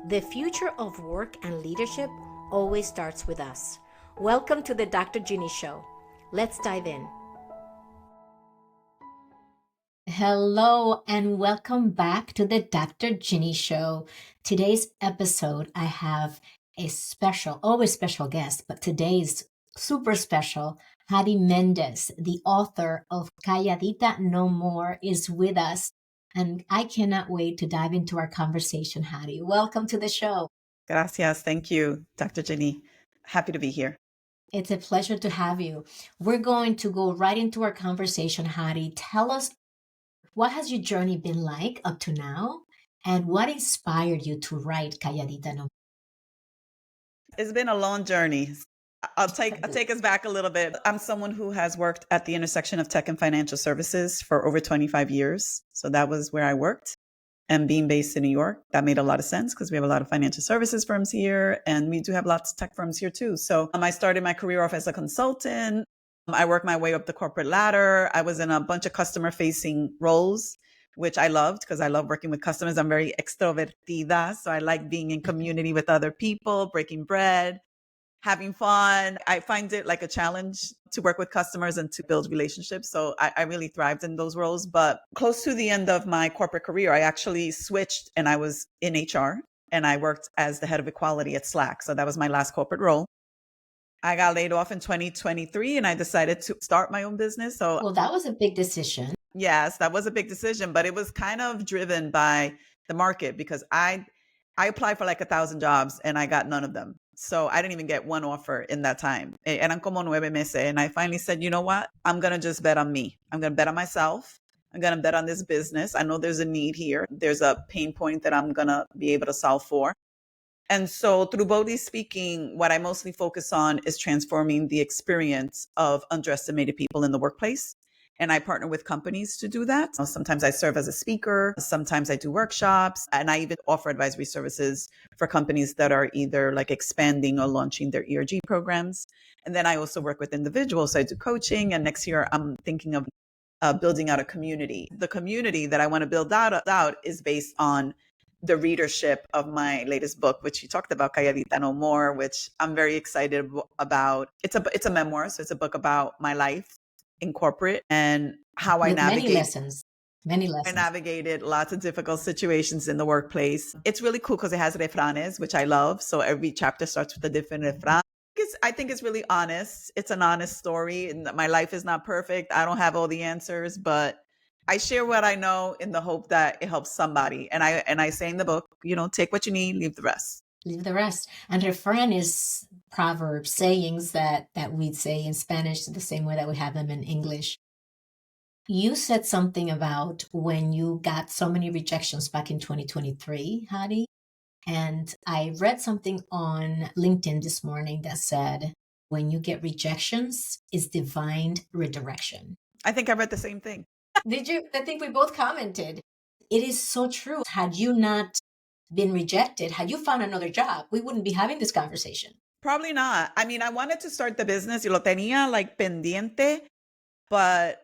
The future of work and leadership always starts with us. Welcome to the Dr. Ginny Show. Let's dive in. Hello and welcome back to the Dr. Ginny Show. Today's episode, I have a special, always special guest, but today's super special. Hady Mendez, the author of Calladita No More, is with us. And I cannot wait to dive into our conversation, Hady. Welcome to the show. Gracias. Thank you, Dr. Ginny. Happy to be here. It's a pleasure to have you. We're going to go right into our conversation, Hady. Tell us, what has your journey been like up to now? And what inspired you to write Calladita No More? It's been a long journey. I'll take us back a little bit. I'm someone who has worked at the intersection of tech and financial services for over 25 years. So that was where I worked. And being based in New York, that made a lot of sense because we have a lot of financial services firms here, and we do have lots of tech firms here too. So I started my career off as a consultant. I worked my way up the corporate ladder. I was in a bunch of customer facing roles, which I loved because I love working with customers. I'm very extrovertida. So I like being in community with other people, breaking bread, having fun. I find it like a challenge to work with customers and to build relationships. So I really thrived in those roles. But close to the end of my corporate career, I actually switched and I was in HR and I worked as the head of equality at Slack. So that was my last corporate role. I got laid off in 2023 and I decided to start my own business. So, well, that was a big decision. Yes, that was a big decision, but it was kind of driven by the market because I applied for like 1,000 jobs and I got none of them. So I didn't even get one offer in that time. Eran como 9 meses. And I finally said, you know what? I'm going to just bet on me. I'm going to bet on myself. I'm going to bet on this business. I know there's a need here. There's a pain point that I'm going to be able to solve for. And so through Bodhi Speaking, what I mostly focus on is transforming the experience of underestimated people in the workplace. And I partner with companies to do that. Sometimes I serve as a speaker. Sometimes I do workshops. And I even offer advisory services for companies that are either like expanding or launching their ERG programs. And then I also work with individuals. So I do coaching. And next year, I'm thinking of building out a community. The community that I want to build out is based on the readership of my latest book, which you talked about, Calladita No More, which I'm very excited about. It's a memoir. So it's a book about my life in corporate and how I navigate. Many lessons. I navigated lots of difficult situations in the workplace. It's really cool because it has refranes, which I love. So every chapter starts with a different refran. I think it's really honest. It's an honest story. And my life is not perfect. I don't have all the answers, but I share what I know in the hope that it helps somebody. And I say in the book, take what you need, leave the rest. Leave the rest. And refrain is proverbs, sayings that we'd say in Spanish the same way that we have them in English. You said something about when you got so many rejections back in 2023, Hady. And I read something on LinkedIn this morning that said, when you get rejections, it's divine redirection. I think I read the same thing. Did you? I think we both commented. It is so true. Had you not been rejected, had you found another job, we wouldn't be having this conversation. Probably not. I mean, I wanted to start the business. Lo tenía like pendiente, but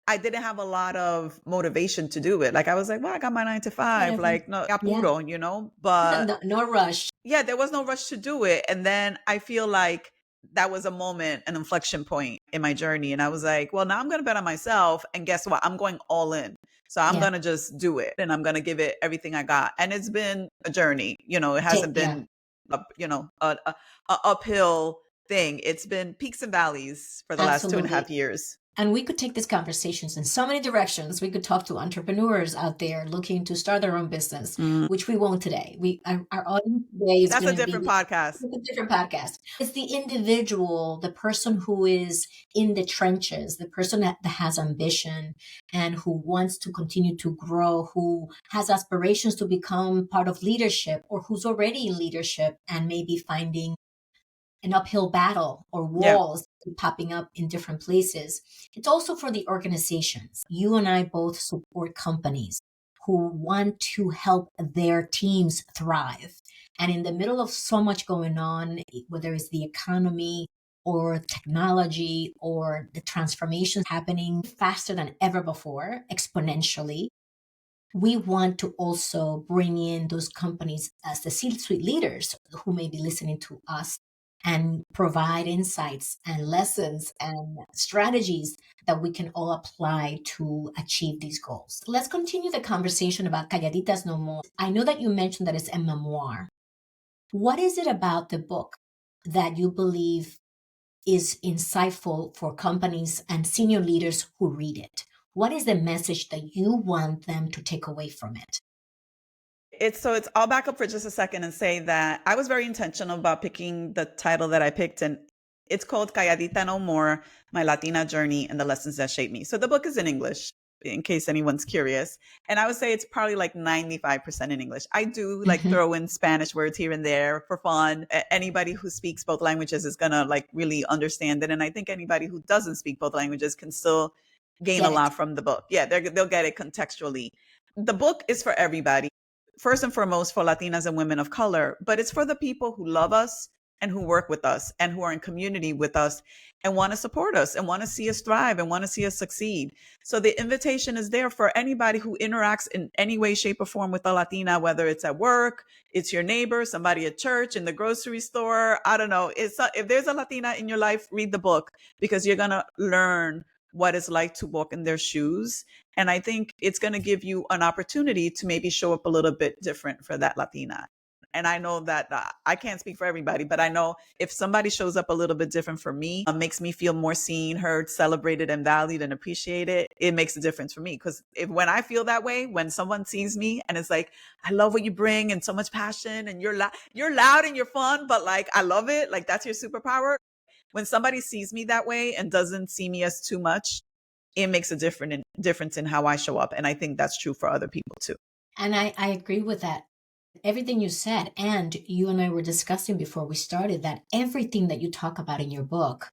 I didn't have a lot of motivation to do it. Like I was like, well, I got my 9 to 5. Like no apuro, but no rush. Yeah, there was no rush to do it. And then I feel like that was a moment, an inflection point in my journey. And I was like, well, now I'm going to bet on myself. And guess what? I'm going all in. So I'm going to just do it and I'm going to give it everything I got. And it's been a journey. It hasn't been, a uphill thing. It's been peaks and valleys for the last 2.5 years. And we could take these conversations in so many directions. We could talk to entrepreneurs out there looking to start their own business, which we won't today. Our audience today is That's a different podcast. It's a different podcast. It's the individual, the person who is in the trenches, the person that has ambition and who wants to continue to grow, who has aspirations to become part of leadership or who's already in leadership and maybe finding an uphill battle or walls popping up in different places. It's also for the organizations. You and I both support companies who want to help their teams thrive. And in the middle of so much going on, whether it's the economy or technology or the transformations happening faster than ever before, exponentially, we want to also bring in those companies as the C-suite leaders who may be listening to us and provide insights and lessons and strategies that we can all apply to achieve these goals. Let's continue the conversation about Calladitas No More. I know that you mentioned that it's a memoir. What is it about the book that you believe is insightful for companies and senior leaders who read it? What is the message that you want them to take away from it? I'll back up for just a second and say that I was very intentional about picking the title that I picked, and it's called Calladita No More, My Latina Journey and the Lessons That Shaped Me. So the book is in English, in case anyone's curious. And I would say it's probably like 95% in English. I do like throw in Spanish words here and there for fun. Anybody who speaks both languages is going to like really understand it. And I think anybody who doesn't speak both languages can still gain a lot from the book. Yeah, they'll get it contextually. The book is for everybody. First and foremost for Latinas and women of color, but it's for the people who love us and who work with us and who are in community with us and want to support us and want to see us thrive and want to see us succeed. So the invitation is there for anybody who interacts in any way, shape, or form with a Latina, whether it's at work, it's your neighbor, somebody at church, in the grocery store. I don't know. If there's a Latina in your life, read the book, because you're going to learn what it's like to walk in their shoes. And I think it's going to give you an opportunity to maybe show up a little bit different for that Latina. And I know that I can't speak for everybody, but I know if somebody shows up a little bit different for me, makes me feel more seen, heard, celebrated, and valued and appreciated, it makes a difference for me. Because when I feel that way, when someone sees me and it's like, I love what you bring and so much passion and you're loud and you're fun, but like, I love it. Like that's your superpower. When somebody sees me that way and doesn't see me as too much, it makes a difference in how I show up. And I think that's true for other people too. And I agree with that. Everything you said, and you and I were discussing before we started that everything that you talk about in your book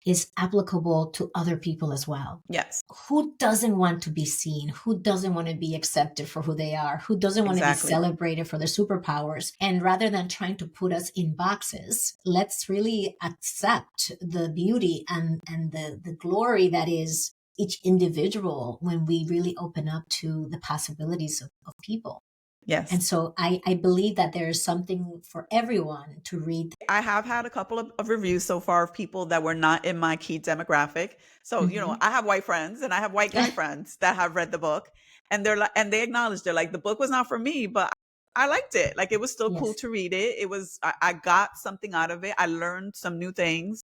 is applicable to other people as well. Yes. Who doesn't want to be seen? Who doesn't want to be accepted for who they are? Who doesn't want to be celebrated for their superpowers? And rather than trying to put us in boxes, let's really accept the beauty and the glory that is each individual when we really open up to the possibilities of people. Yes. And so I believe that there is something for everyone to read. I have had a couple of reviews so far of people that were not in my key demographic. So, you know, I have white friends and I have white guy friends that have read the book, and they're like, and they acknowledge, they're like, the book was not for me, but I liked it. Like it was still cool to read it. It was, I got something out of it. I learned some new things.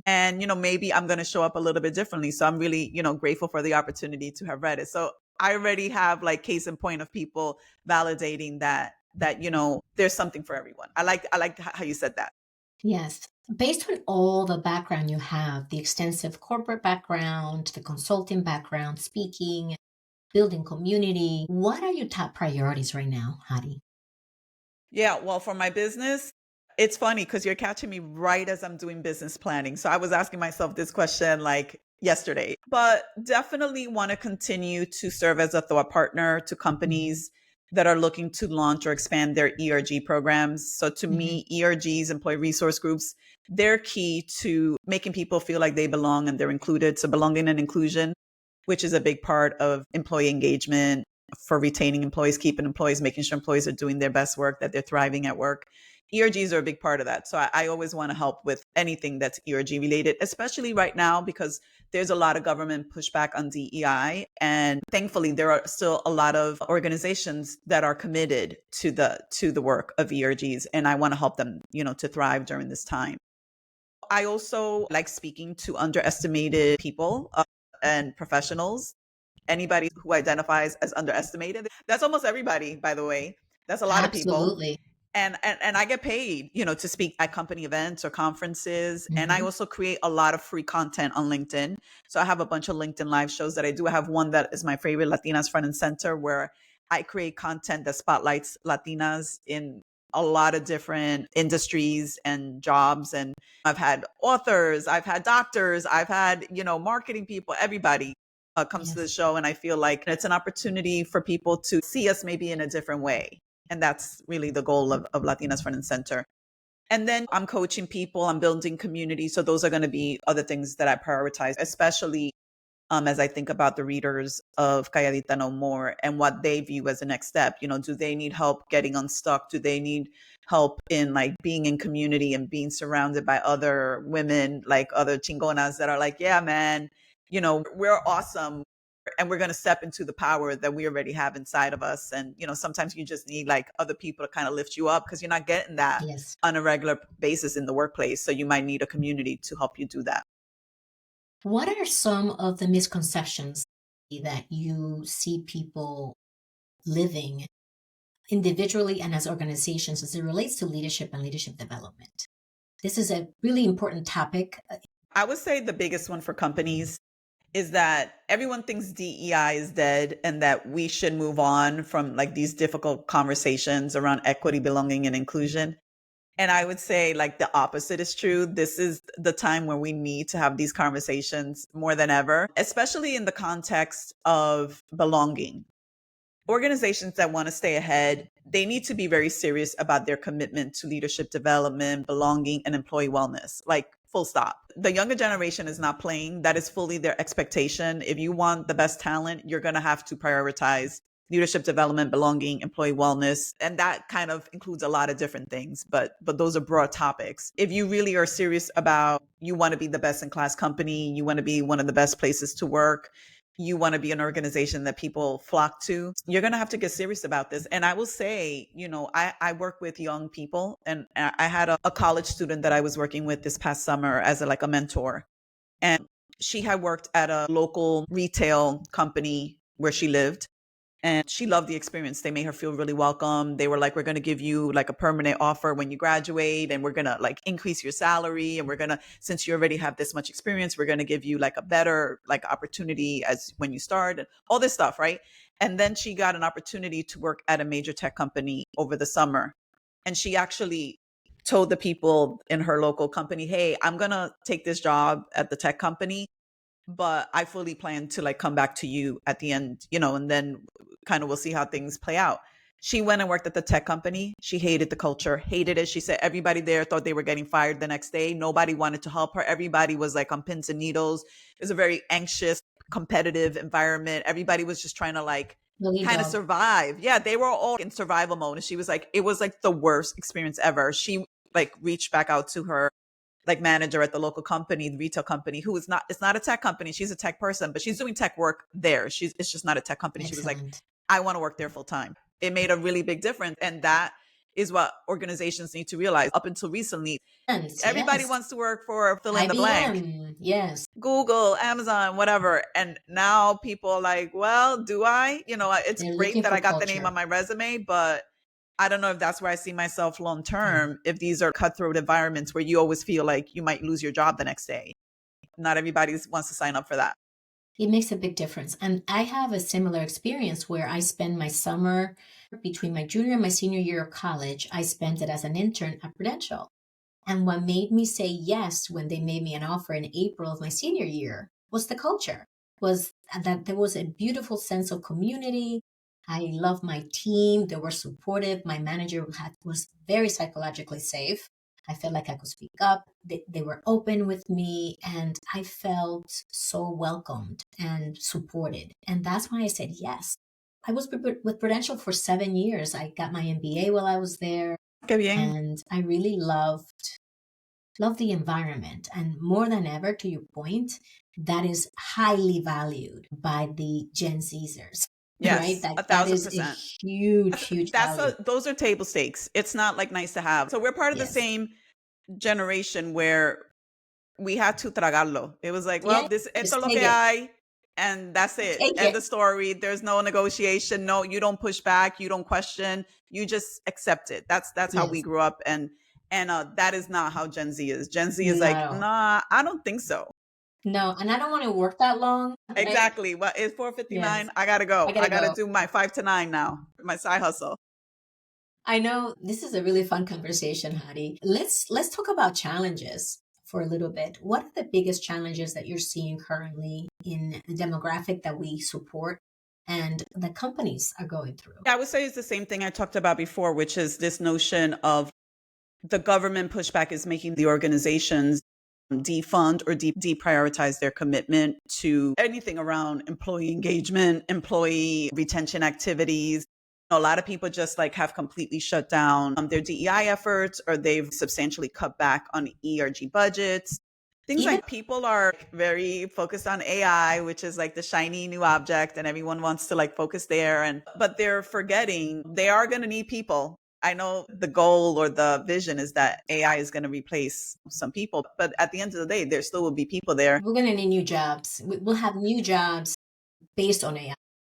And, you know, maybe I'm going to show up a little bit differently. So I'm really, you know, grateful for the opportunity to have read it. So I already have like case in point of people validating that, you know, there's something for everyone. I like how you said that. Yes. Based on all the background you have, the extensive corporate background, the consulting background, speaking, building community, what are your top priorities right now, Hady? Yeah, well, for my business, it's funny because you're catching me right as I'm doing business planning. So I was asking myself this question like yesterday, but definitely want to continue to serve as a thought partner to companies that are looking to launch or expand their ERG programs. So to me, ERGs, employee resource groups, they're key to making people feel like they belong and they're included. So belonging and inclusion, which is a big part of employee engagement, for retaining employees, keeping employees, making sure employees are doing their best work, that they're thriving at work. ERGs are a big part of that. So I always want to help with anything that's ERG related, especially right now, because there's a lot of government pushback on DEI. And thankfully, there are still a lot of organizations that are committed to the work of ERGs. And I want to help them, you know, to thrive during this time. I also like speaking to underestimated people and professionals. Anybody who identifies as underestimated. That's almost everybody, by the way. That's a lot of people. Absolutely. And I get paid, you know, to speak at company events or conferences. And I also create a lot of free content on LinkedIn. So I have a bunch of LinkedIn live shows that I do. I have one that is my favorite, Latinas Front and Center, where I create content that spotlights Latinas in a lot of different industries and jobs. And I've had authors, I've had doctors, I've had, you know, marketing people, everybody comes to the show. And I feel like it's an opportunity for people to see us maybe in a different way. And that's really the goal of Latinas Front and Center. And then I'm coaching people, I'm building community. So those are going to be other things that I prioritize, especially as I think about the readers of Calladita No More and what they view as the next step. Do they need help getting unstuck? Do they need help in like being in community and being surrounded by other women, like other chingonas that are like, yeah, man, we're awesome and we're going to step into the power that we already have inside of us. And, sometimes you just need like other people to kind of lift you up because you're not getting that Yes. on a regular basis in the workplace. So you might need a community to help you do that. What are some of the misconceptions that you see people living individually and as organizations as it relates to leadership and leadership development? This is a really important topic. I would say the biggest one for companies is that everyone thinks DEI is dead and that we should move on from like these difficult conversations around equity, belonging, and inclusion. And I would say like the opposite is true. This is the time where we need to have these conversations more than ever, especially in the context of belonging. Organizations that want to stay ahead, they need to be very serious about their commitment to leadership development, belonging, and employee wellness. Like, full stop. The younger generation is not playing. That is fully their expectation. If you want the best talent, you're going to have to prioritize leadership development, belonging, employee wellness. And that kind of includes a lot of different things, but those are broad topics. If you really are serious about, you want to be the best in class company, you want to be one of the best places to work, you want to be an organization that people flock to, you're going to have to get serious about this. And I will say, I work with young people, and I had a college student that I was working with this past summer as a mentor. And she had worked at a local retail company where she lived. And she loved the experience. They made her feel really welcome. They were like, we're going to give you like a permanent offer when you graduate, and we're going to like increase your salary. And we're going to, since you already have this much experience, we're going to give you like a better like opportunity as when you start and all this stuff. Right. And then she got an opportunity to work at a major tech company over the summer. And she actually told the people in her local company, hey, I'm going to take this job at the tech company, but I fully plan to like come back to you at the end, and then kind of we'll see how things play out. She went and worked at the tech company. She hated the culture, hated it. She said everybody there thought they were getting fired the next day. Nobody wanted to help her. Everybody was like on pins and needles. It was a very anxious, competitive environment. Everybody was just trying to like kind of survive. Yeah, they were all in survival mode. And she was like, it was like the worst experience ever. She like reached back out to her like manager at the local company, the retail company, who is not, it's not a tech company. She's a tech person, but she's doing tech work there. It's just not a tech company. Excellent. She was like, I want to work there full time. It made a really big difference. And that is what organizations need to realize. Up until recently, everybody wants to work for fill in the blank. Yes. Google, Amazon, whatever. And now people are like, well, do I? It's great that I got the name on my resume, but I don't know if that's where I see myself long term, if these are cutthroat environments where you always feel like you might lose your job the next day. Not everybody wants to sign up for that. It makes a big difference. And I have a similar experience where I spend my summer between my junior and my senior year of college. I spent it as an intern at Prudential. And what made me say yes when they made me an offer in April of my senior year was the culture, was that there was a beautiful sense of community. I loved my team. They were supportive. My manager was very psychologically safe. I felt like I could speak up. They were open with me, and I felt so welcomed and supported. And that's why I said yes. I was with Prudential for 7 years. I got my MBA while I was there. And I really loved the environment. And more than ever, to your point, that is highly valued by the Gen Zers. Yes, right? 1,000%. That is a huge value. Those are table stakes. It's not like nice to have. So we're part of the same generation where we had to tragarlo. It was like, well, this esto lo que hay, and that's it. End the story. There's no negotiation. No, you don't push back. You don't question. You just accept it. That's how we grew up, and that is not how Gen Z is. Gen Z is like, nah, I don't think so. No, and I don't want to work that long. Right? Exactly. Well, it's 4:59. Yes. I gotta go. I gotta do my 5 to 9 now. My side hustle. I know this is a really fun conversation, Hady. Let's talk about challenges for a little bit. What are the biggest challenges that you're seeing currently in the demographic that we support and the companies are going through? I would say it's the same thing I talked about before, which is this notion of the government pushback is making the organizations defund or deprioritize their commitment to anything around employee engagement, employee retention activities. A lot of people just like have completely shut down their DEI efforts, or they've substantially cut back on ERG budgets. Things Even like people are very focused on AI, which is like the shiny new object, and everyone wants to like focus there. But they're forgetting they are going to need people. I know the goal or the vision is that AI is going to replace some people, but at the end of the day, there still will be people there. we're going to need new jobs. We'll have new jobs based on AI.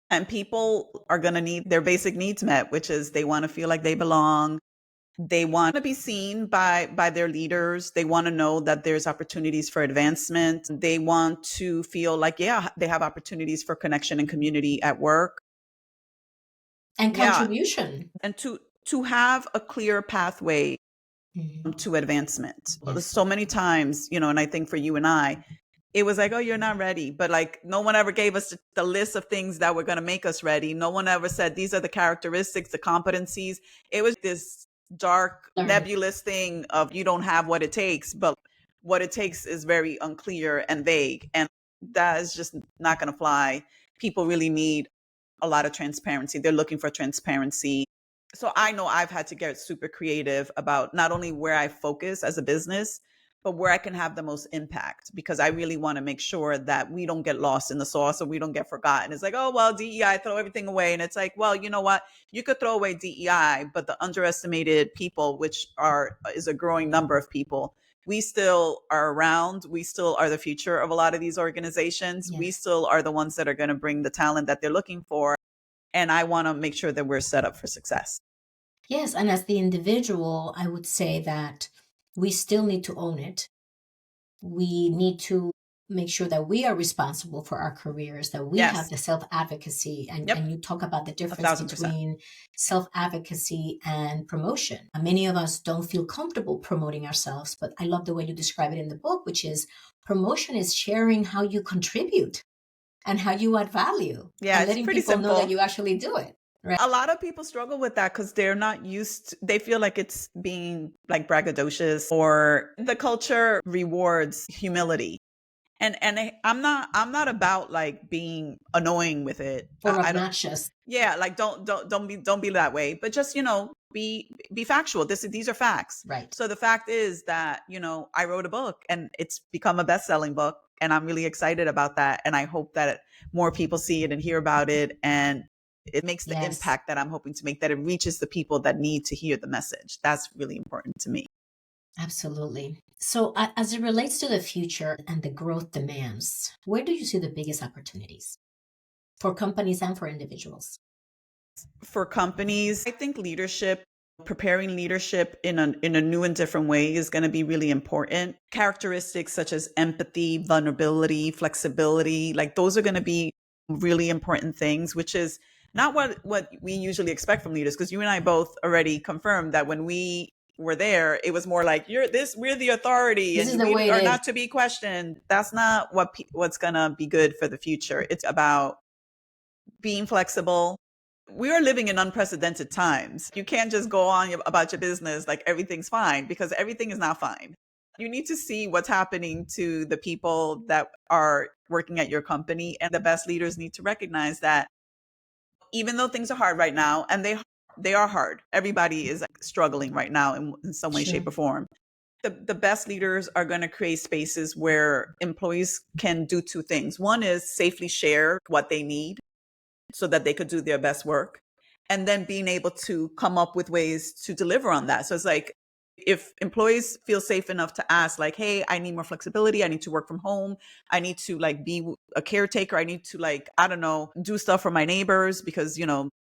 And people are going to need their basic needs met, which is they want to feel like they belong. They want to be seen by their leaders. They want to know that there's opportunities for advancement. They want to feel like, yeah, they have opportunities for connection and community at work. And Yeah. contribution. And to have a clear pathway to advancement. Yes. So many times, and I think for you and I, it was like, oh, you're not ready. But like, no one ever gave us the list of things that were going to make us ready. No one ever said, these are the characteristics, the competencies. It was this dark, nebulous thing of you don't have what it takes, but what it takes is very unclear and vague. And that is just not going to fly. People really need a lot of transparency. They're looking for transparency. So I know I've had to get super creative about not only where I focus as a business, but where I can have the most impact, because I really want to make sure that we don't get lost in the sauce or we don't get forgotten. It's like, oh, well, DEI, throw everything away. And it's like, well, you know what? You could throw away DEI, but the underestimated people, which is a growing number of people, we still are around. We still are the future of a lot of these organizations. Yes. We still are the ones that are going to bring the talent that they're looking for. And I want to make sure that we're set up for success. Yes. And as the individual, I would say that we still need to own it. We need to make sure that we are responsible for our careers, that we have the self-advocacy. And you talk about the difference between self-advocacy and promotion. Many of us don't feel comfortable promoting ourselves, but I love the way you describe it in the book, which is promotion is sharing how you contribute and how you add value. Yeah, and letting it's pretty people simple. know that you actually do it. Right. A lot of people struggle with that because they're not used to, they feel like it's being like braggadocious, or the culture rewards humility. And I'm not about like being annoying with it. Or obnoxious. Yeah, like don't be that way, but just, be factual. These are facts. Right. So the fact is that, I wrote a book and it's become a best-selling book, and I'm really excited about that, and I hope that more people see it and hear about it, and it makes the impact that I'm hoping to make, that it reaches the people that need to hear the message. That's really important to me. Absolutely. So as it relates to the future and the growth demands, where do you see the biggest opportunities for companies and for individuals? For companies, I think preparing leadership in a new and different way is going to be really important. Characteristics such as empathy, vulnerability, flexibility, like those are going to be really important things, which is not what we usually expect from leaders. Because you and I both already confirmed that when we were there, it was more like, we're the authority and we are not to be questioned. That's not what's going to be good for the future. It's about being flexible. We are living in unprecedented times. You can't just go on about your business like everything's fine, because everything is not fine. You need to see what's happening to the people that are working at your company, and the best leaders need to recognize that even though things are hard right now, and they are hard, everybody is struggling right now in some way, shape, or form. The best leaders are going to create spaces where employees can do two things. One is safely share what they need so that they could do their best work, and then being able to come up with ways to deliver on that. So it's like, if employees feel safe enough to ask, like, hey, I need more flexibility, I need to work from home, I need to like be a caretaker, I need to like, I don't know, do stuff for my neighbors because,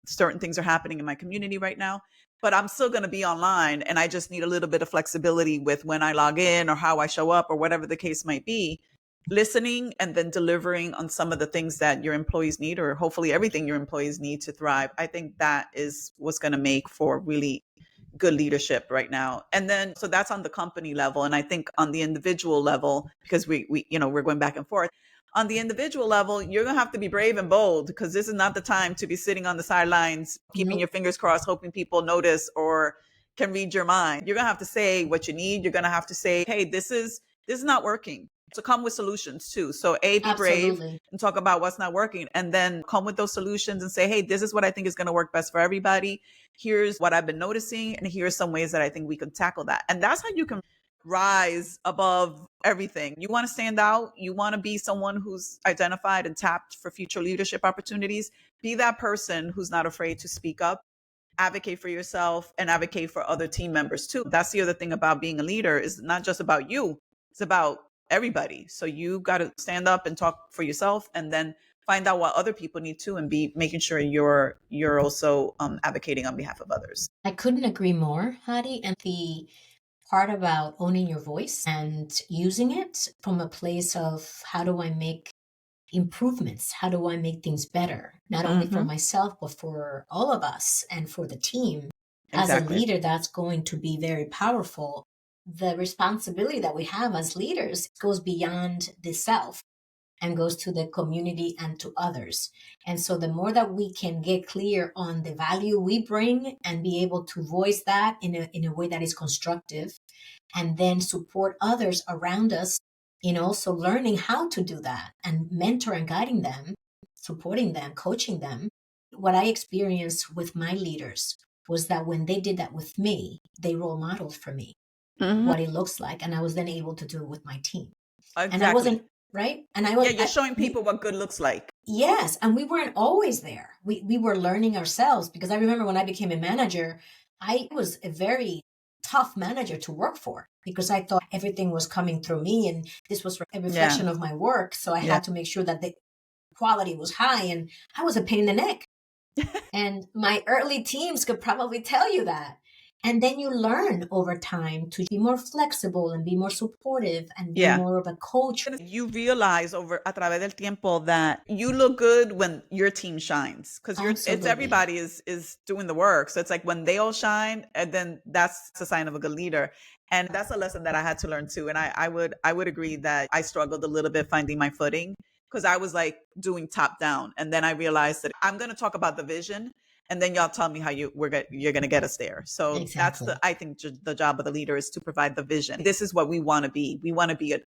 certain things are happening in my community right now, but I'm still going to be online, and I just need a little bit of flexibility with when I log in or how I show up or whatever the case might be. Listening and then delivering on some of the things that your employees need, or hopefully everything your employees need to thrive. I think that is what's going to make for really good leadership right now. And then, so that's on the company level. And I think on the individual level, because we're going back and forth, on the individual level, you're going to have to be brave and bold, because this is not the time to be sitting on the sidelines, keeping your fingers crossed, hoping people notice or can read your mind. You're going to have to say what you need. You're going to have to say, hey, this is this is not working. So come with solutions too. So A, be brave Absolutely. and talk about what's not working, and then come with those solutions and say, hey, this is what I think is going to work best for everybody. Here's what I've been noticing, and here's some ways that I think we can tackle that. And that's how you can rise above everything. You want to stand out. You want to be someone who's identified and tapped for future leadership opportunities. Be that person who's not afraid to speak up, advocate for yourself, and advocate for other team members too. That's the other thing about being a leader, is not just about you, it's about everybody. So you got to stand up and talk for yourself, and then find out what other people need too, and be making sure you're also advocating on behalf of others. I couldn't agree more, Hady. And the part about owning your voice and using it from a place of how do I make improvements? How do I make things better? Not only for myself, but for all of us and for the team. As a Exactly. leader, that's going to be very powerful. The responsibility that we have as leaders goes beyond the self and goes to the community and to others. And so the more that we can get clear on the value we bring and be able to voice that in a way that is constructive, and then support others around us in also learning how to do that and mentor and guiding them, supporting them, coaching them. What I experienced with my leaders was that when they did that with me, they role modeled for me what it looks like. And I was then able to do it with my team. And I Exactly. wasn't right. And Yeah, you're showing people what good looks like. yes. And we weren't always there. We were learning ourselves, because I remember when I became a manager, I was a very tough manager to work for, because I thought everything was coming through me and this was a reflection of my work. So I had to make sure that the quality was high, and I was a pain in the neck. And my early teams could probably tell you that. And then you learn over time to be more flexible and be more supportive and be Yeah. more of a coach. You realize over a través del tiempo that you look good when your team shines, because it's Absolutely. everybody is doing the work. So it's like when they all shine, and then that's a sign of a good leader. And that's a lesson that I had to learn too. And I would agree that I struggled a little bit finding my footing, because I was like doing top down, and then I realized that I'm going to talk about the vision, and then y'all tell me how you're going to get us there. So that's Exactly. I think the job of the leader is to provide the vision. This is what we want to be. We want to be an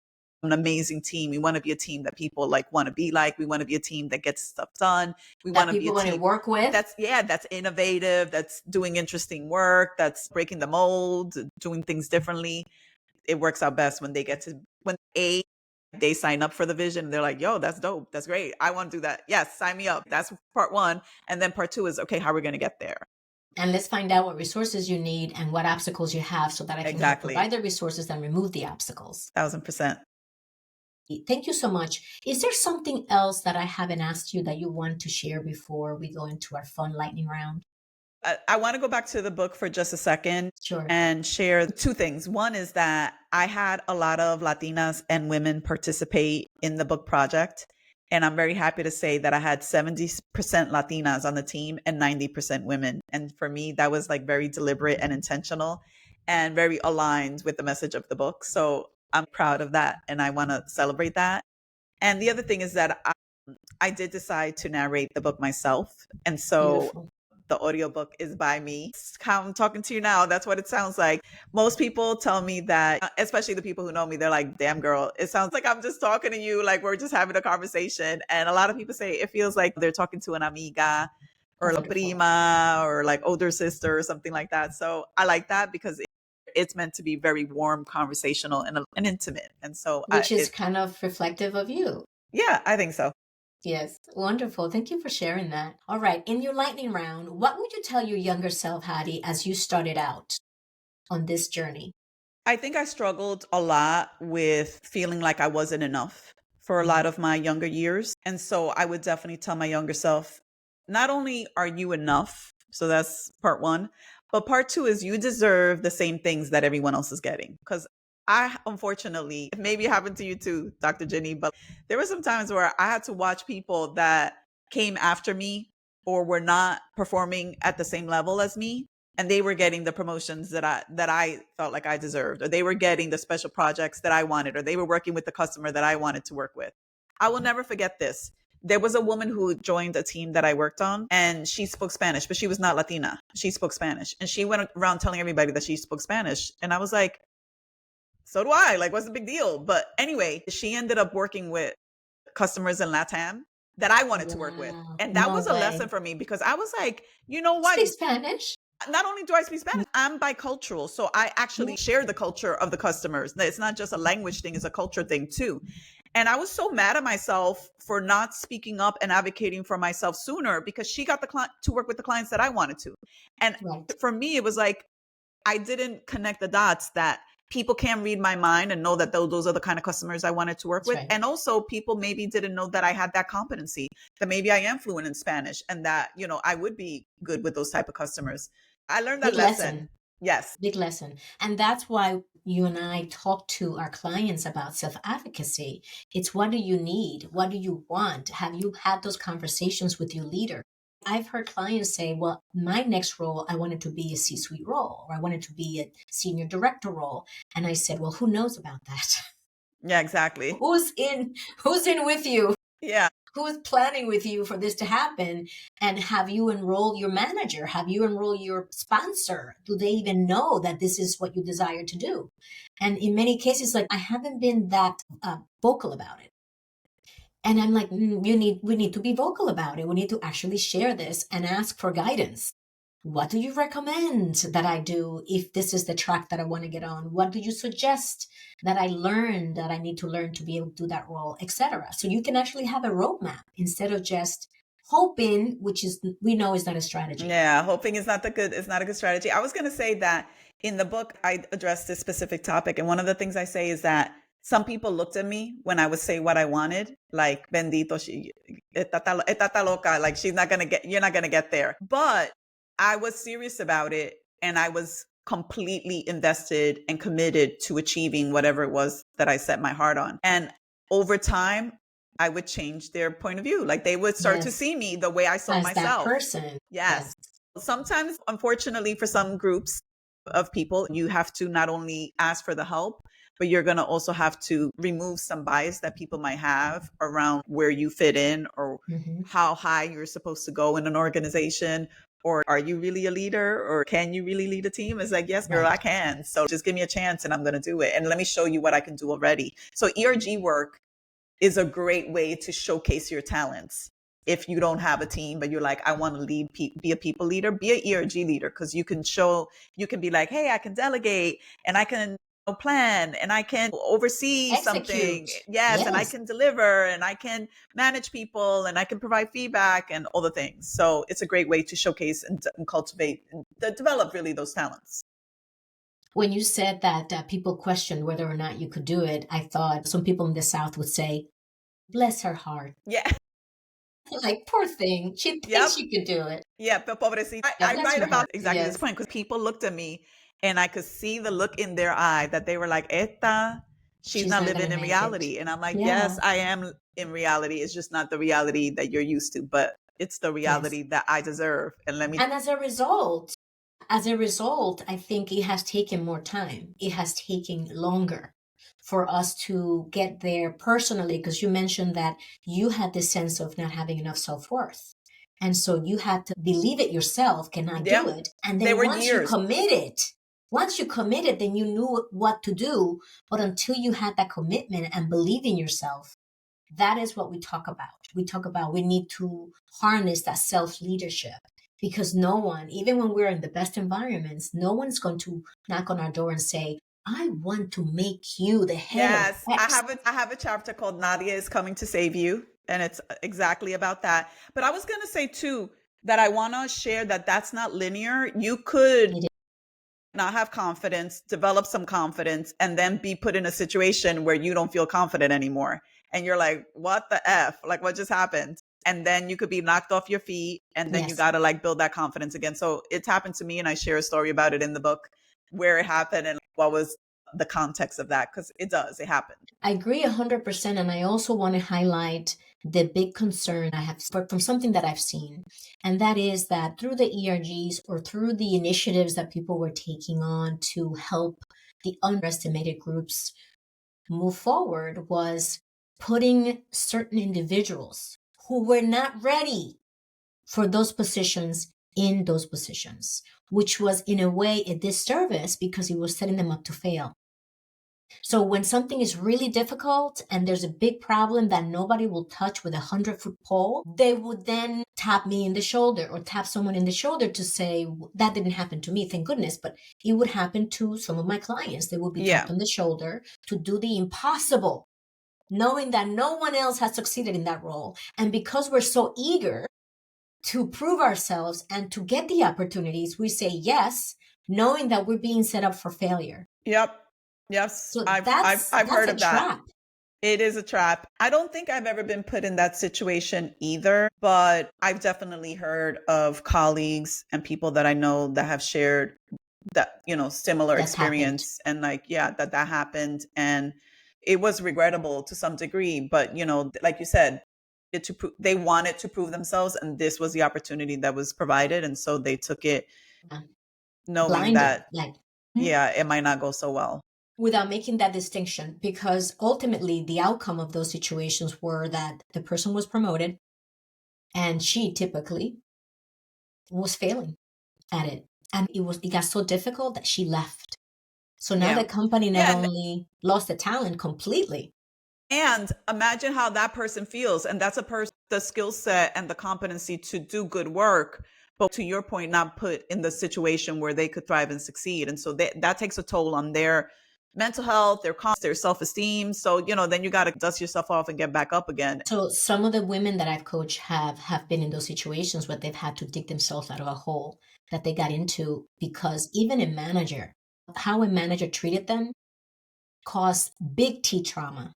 amazing team. We want to be a team that people like want to be like. We want to be a team that gets stuff done. We That want to be a people want to team work with. that's innovative, that's doing interesting work, that's breaking the mold, doing things differently. It works out best when they sign up for the vision. They're like, yo, that's dope. That's great. I want to do that. Yes, sign me up. That's part one. And then part two is, okay, how are we going to get there? And let's find out what resources you need and what obstacles you have, so that I can help provide the resources and remove the obstacles. 1000%. Thank you so much. Is there something else that I haven't asked you that you want to share before we go into our fun lightning round? I want to go back to the book for just a second. Sure. And share two things. One is that I had a lot of Latinas and women participate in the book project. And I'm very happy to say that I had 70% Latinas on the team and 90% women. And for me, that was like very deliberate and intentional and very aligned with the message of the book. So I'm proud of that, and I want to celebrate that. And the other thing is that I did decide to narrate the book myself. And so Beautiful. the audiobook is by me. How I'm talking to you now, that's what it sounds like. Most people tell me that, especially the people who know me, they're like, damn girl, it sounds like I'm just talking to you, like we're just having a conversation. And a lot of people say it feels like they're talking to an amiga or a prima or like older sister or something like that. So I like that, because it's meant to be very warm, conversational, and intimate. And so which is kind of reflective of you. Yeah, I think so. Yes, wonderful. Thank you for sharing that. All right, in your lightning round, what would you tell your younger self, Hady, as you started out on this journey? I think I struggled a lot with feeling like I wasn't enough for a lot of my younger years. And so I would definitely tell my younger self, not only are you enough, so that's part one, but part two is you deserve the same things that everyone else is getting. Because I, unfortunately, maybe it happened to you too, Dr. Ginny, but there were some times where I had to watch people that came after me or were not performing at the same level as me, and they were getting the promotions that I felt like I deserved, or they were getting the special projects that I wanted, or they were working with the customer that I wanted to work with. I will never forget this. There was a woman who joined a team that I worked on, and she spoke Spanish, but she was not Latina. She spoke Spanish, and she went around telling everybody that she spoke Spanish. And I was like, So do I. Like, what's the big deal? But anyway, she ended up working with customers in LATAM that I wanted to work with. Wow. And that No was a lesson way. for me because I was like, you know what? Speak Spanish? Not only do I speak Spanish, I'm bicultural. So I Yeah. actually share the culture of the customers. It's not just a language thing, it's a culture thing too. And I was so mad at myself for not speaking up and advocating for myself sooner because she got the client to work with the clients that I wanted to. And Right. for me, it was like, I didn't connect the dots that people can read my mind and know that those are the kind of customers I wanted to work That's with. right. And also people maybe didn't know that I had that competency, that maybe I am fluent in Spanish and that, I would be good with those type of customers. I learned that Big lesson. lesson. Yes. Big lesson. And that's why you and I talk to our clients about self advocacy. It's what do you need? What do you want? Have you had those conversations with your leader? I've heard clients say, well, my next role, I wanted to be a C suite role, or I wanted to be a senior director role. And I said, well, who knows about that? Yeah, exactly. Who's in with you? Yeah. Who is planning with you for this to happen? And have you enrolled your manager? Have you enrolled your sponsor? Do they even know that this is what you desire to do? And in many cases, like, I haven't been that vocal about it. And I'm like, we need to be vocal about it. We need to actually share this and ask for guidance. What do you recommend that I do if this is the track that I want to get on? What do you suggest that I learn that I need to learn to be able to do that role, etc.? So you can actually have a roadmap instead of just hoping, which is we know is not a strategy. Yeah, hoping is not a good strategy. I was going to say that in the book I addressed this specific topic, and one of the things I say is that some people looked at me when I would say what I wanted, like bendito, esta ta loca, like you're not going to get there. But I was serious about it, and I was completely invested and committed to achieving whatever it was that I set my heart on. And over time, I would change their point of view. Like they would start to Yes, see me the way I saw as that myself. person. Yes. Yes, Sometimes, unfortunately, for some groups of people, you have to not only ask for the help, but you're going to also have to remove some bias that people might have around where you fit in or how high you're supposed to go in an organization. Or are you really a leader or can you really lead a team? It's like, yes, girl, right. I can. So just give me a chance and I'm going to do it. And let me show you what I can do already. So ERG work is a great way to showcase your talents. If you don't have a team, but you're like, I want to be a people leader, be an ERG leader, because you can be like, hey, I can delegate and I can plan and I can oversee something. Execute. Yes. And I Yes. can deliver and I can manage people and I can provide feedback and all the things. So it's a great way to showcase and cultivate and develop really those talents. When you said that people questioned whether or not you could do it, I thought some people in the South would say, bless her heart. Yeah. Like, poor thing. She thinks Yep. she could do it. Yeah, pobrecita. Yeah, I bless write her about heart. exactly this Yes. point because people looked at me and I could see the look in their eye that they were like, Esta, she's She's not not going living to in make it. reality. And I'm like, Yeah. yes, I am in reality. It's just not the reality that you're used to, but it's the Yes. reality that I deserve. And let me. And as a result, I think it has taken more time. It has taken longer for us to get there personally, because you mentioned that you had this sense of not having enough self-worth. And so you had to believe it yourself, can I do Yeah, it? And there then were years. once you committed, then you knew what to do. But until you had that commitment and believe in yourself, that is what we talk about. We talk about we need to harness that self leadership because no one, even when we're in the best environments, no one's going to knock on our door and say, I want to make you the head of Yes, X. I have a chapter called Nadia is Coming to Save You, and it's exactly about that. But I was going to say too that I want to share that that's not linear. You could not have confidence, develop some confidence, and then be put in a situation where you don't feel confident anymore. And you're like, what the F? Like, what just happened? And then you could be knocked off your feet, and then you Yes. got to like build that confidence again. So it's happened to me, and I share a story about it in the book where it happened and what was the context of that, because it happened. I agree 100%. And I also want to highlight the big concern I have from something that I've seen. And that is that through the ERGs or through the initiatives that people were taking on to help the underestimated groups move forward was putting certain individuals who were not ready for those positions in those positions, which was in a way a disservice because it was setting them up to fail. So when something is really difficult and there's a big problem that nobody will touch with a 100-foot pole, they would then tap me in the shoulder or tap someone in the shoulder to say, that didn't happen to me, thank goodness, but it would happen to some of my clients. They would be tapped on the shoulder to do the impossible, knowing that no one else has succeeded in that role. And because we're so eager to prove ourselves and to get the opportunities, we say yes, knowing that we're being set up for failure. Yep. Yes. So I've heard of that. Trap. It is a trap. I don't think I've ever been put in that situation either, but I've definitely heard of colleagues and people that I know that have shared that, similar experience happened. And that happened. And it was regrettable to some degree, but, like you said, they wanted to prove themselves, and this was the opportunity that was provided. And so they took it knowing blinded, that, it might not go so well. Without making that distinction, because ultimately the outcome of those situations were that the person was promoted and she typically was failing at it. And it got so difficult that she left. So now the company not only lost the talent completely. And imagine how that person feels. And that's a person, the skill set and the competency to do good work, but to your point, not put in the situation where they could thrive and succeed. And so that takes a toll on their mental health, their self-esteem. So, then you got to dust yourself off and get back up again. So some of the women that I've coached have been in those situations where they've had to dig themselves out of a hole that they got into, because even how a manager treated them caused big T trauma.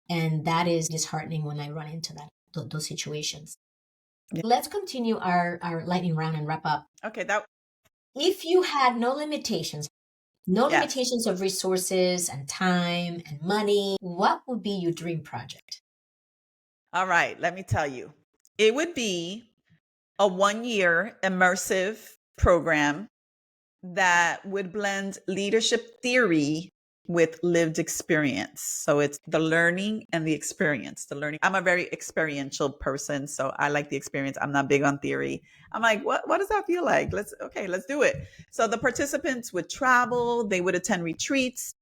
And that is disheartening when I run into those situations. Yeah. Let's continue our lightning round and wrap up. Okay. If you had no limitations of resources and time and money, what would be your dream project? All right. Let me tell you. It would be a 1-year immersive program that would blend leadership theory with lived experience. So it's the learning and the experience. I'm a very experiential person, so I like the experience. I'm not big on theory. I'm like, what does that feel like? Let's do it. So the participants would travel, they would attend retreats,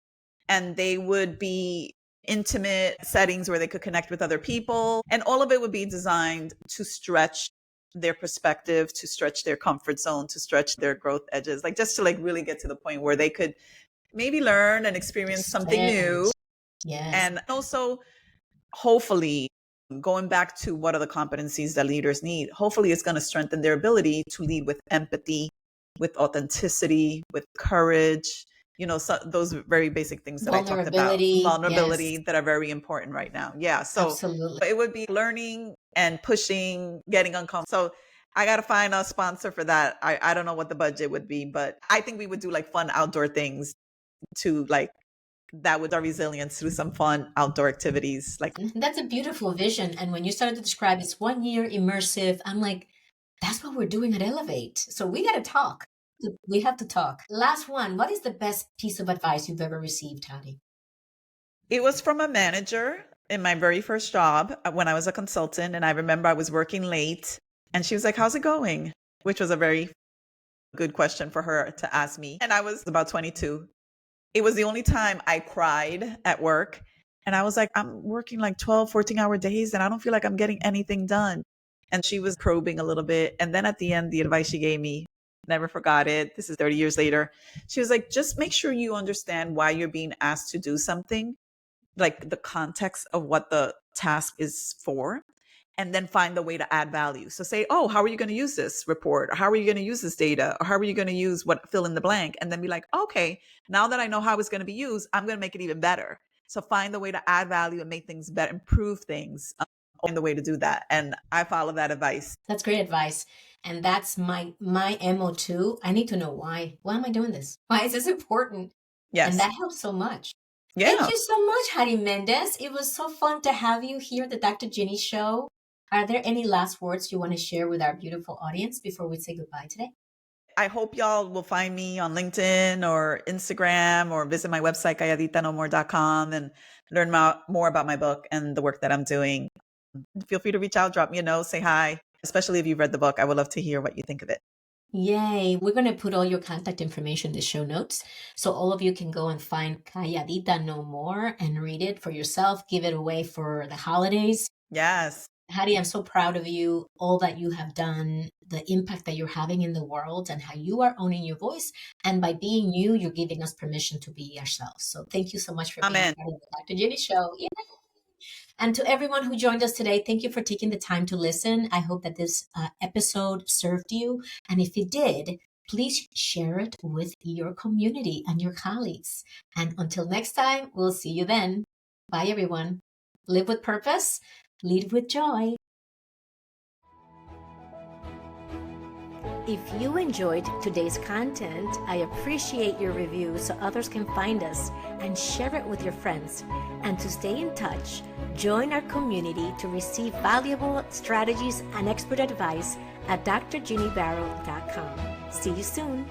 and they would be intimate settings where they could connect with other people. And all of it would be designed to stretch their perspective, to stretch their comfort zone, to stretch their growth edges, just to really get to the point where they could maybe learn and experience something new. Yes. And also, hopefully, going back to what are the competencies that leaders need, hopefully it's going to strengthen their ability to lead with empathy, with authenticity, with courage, those very basic things that I talked about. Vulnerability, that are very important right now. Yeah. So absolutely. It would be learning and pushing, getting uncomfortable. So I got to find a sponsor for that. I don't know what the budget would be, but I think we would do fun outdoor things to that with our resilience through some fun outdoor activities. That's a beautiful vision. And when you started to describe it's 1 year immersive, I'm like, that's what we're doing at Elevate. So we got to talk. We have to talk. Last one. What is the best piece of advice you've ever received, Hady? It was from a manager in my very first job when I was a consultant. And I remember I was working late and she was like, how's it going? Which was a very good question for her to ask me. And I was about 22. It was the only time I cried at work. And I was like, I'm working 12, 14-hour days and I don't feel like I'm getting anything done. And she was probing a little bit. And then at the end, the advice she gave me, never forgot it. This is 30 years later. She was like, just make sure you understand why you're being asked to do something, the context of what the task is for, and then find the way to add value. So say, oh, how are you going to use this report? Or how are you going to use this data? Or how are you going to use fill in the blank? And then be like, okay, now that I know how it's going to be used, I'm going to make it even better. So find the way to add value and make things better, improve things, find the way to do that. And I follow that advice. That's great advice. And that's my MO too. I need to know why. Why am I doing this? Why is this important? Yes. And that helps so much. Yeah. Thank you so much, Hady Mendez. It was so fun to have you here at the Dr. Ginny Show. Are there any last words you want to share with our beautiful audience before we say goodbye today? I hope y'all will find me on LinkedIn or Instagram or visit my website, calladitanomore.com, and learn more about my book and the work that I'm doing. Feel free to reach out, drop me a note, say hi, especially if you've read the book. I would love to hear what you think of it. Yay. We're going to put all your contact information in the show notes. So all of you can go and find Calladita No More and read it for yourself. Give it away for the holidays. Yes. Hady, I'm so proud of you, all that you have done, the impact that you're having in the world, and how you are owning your voice. And by being you, you're giving us permission to be ourselves. So thank you so much for being Amen. part of the Dr. Ginny Show. Yeah. And to everyone who joined us today, thank you for taking the time to listen. I hope that this episode served you. And if it did, please share it with your community and your colleagues. And until next time, we'll see you then. Bye, everyone. Live with purpose, lead with joy. If you enjoyed today's content, I appreciate your review so others can find us, and share it with your friends. And to stay in touch, join our community to receive valuable strategies and expert advice at drginnybarrow.com. See you soon.